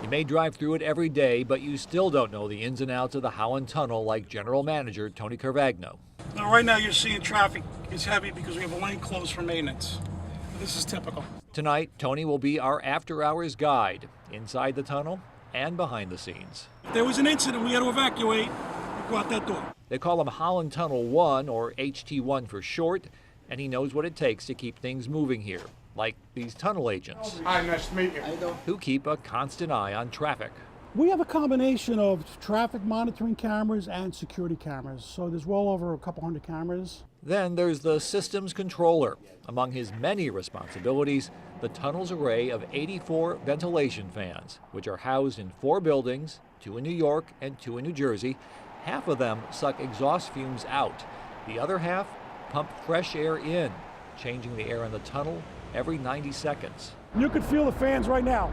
You may drive through it every day, but you still don't know the ins and outs of the Holland Tunnel like General Manager Tony Carvagno. Now, right now you're seeing traffic is heavy because we have a lane closed for maintenance. This is typical. Tonight, Tony will be our after-hours guide inside the tunnel and behind the scenes. If there was an incident we had to evacuate, we go out that door. They call him Holland Tunnel 1, or HT1 for short, and he knows what it takes to keep things moving here, like these tunnel agents. Hi, nice to meet you. Who keep a constant eye on traffic. We have a combination of traffic monitoring cameras and security cameras, so there's well over a couple hundred cameras. Then there's the systems controller. Among his many responsibilities, the tunnel's array of 84 ventilation fans, which are housed in 4 buildings, 2 in New York and 2 in New Jersey. Half of them suck exhaust fumes out. The other half pump fresh air in, changing the air in the tunnel every 90 seconds. You can feel the fans right now.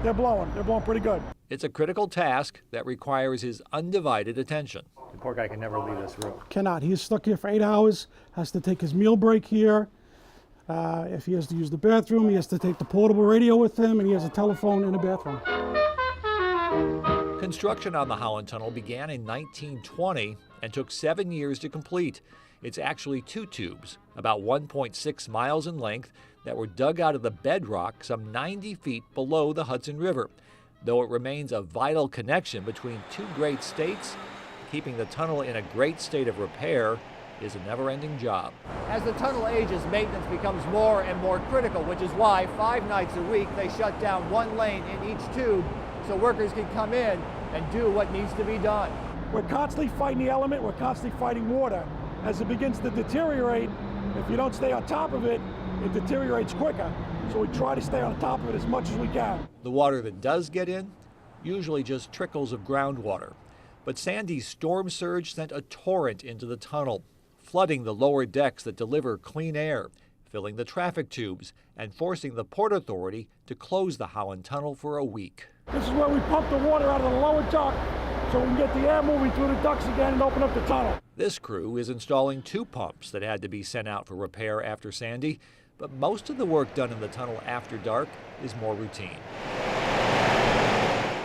They're blowing pretty good. It's a critical task that requires his undivided attention. The poor guy can never leave this room. Cannot. He's stuck here for 8 hours, has to take his meal break here. If he has to use the bathroom, he has to take the portable radio with him, and he has a telephone in the bathroom. Construction on the Holland Tunnel began in 1920 and took 7 years to complete. It's actually 2 tubes, about 1.6 miles in length, that were dug out of the bedrock some 90 feet below the Hudson River. Though it remains a vital connection between 2 great states, keeping the tunnel in a great state of repair is a never-ending job. As the tunnel ages, maintenance becomes more and more critical, which is why 5 nights a week they shut down 1 lane in each tube so workers can come in and do what needs to be done. We're constantly fighting the element, we're constantly fighting water. As it begins to deteriorate, if you don't stay on top of it, it deteriorates quicker. So we try to stay on top of it as much as we can. The water that does get in, usually just trickles of groundwater. But Sandy's storm surge sent a torrent into the tunnel, flooding the lower decks that deliver clean air, filling the traffic tubes, and forcing the Port Authority to close the Holland Tunnel for a week. This is where we pump the water out of the lower duct so we can get the air moving through the ducts again and open up the tunnel. This crew is installing 2 pumps that had to be sent out for repair after Sandy, but most of the work done in the tunnel after dark is more routine.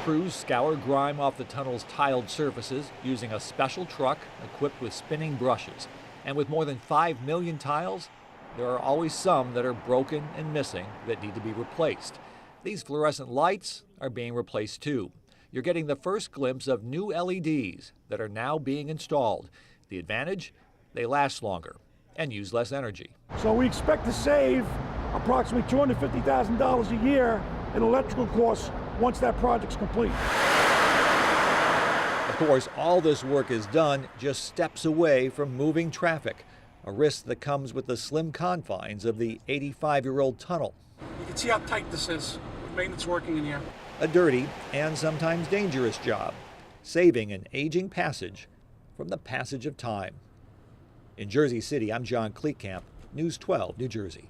Crews scour grime off the tunnel's tiled surfaces using a special truck equipped with spinning brushes. And with more than 5 million tiles, there are always some that are broken and missing that need to be replaced. These fluorescent lights are being replaced too. You're getting the first glimpse of new LEDs that are now being installed. The advantage? They last longer and use less energy. So we expect to save approximately $250,000 a year in electrical costs once that project's complete. Of course, all this work is done just steps away from moving traffic, a risk that comes with the slim confines of the 85-year-old tunnel. You can see how tight this is with maintenance working in here. A dirty and sometimes dangerous job, saving an aging passage from the passage of time. In Jersey City, I'm John Kleekamp, News 12, New Jersey.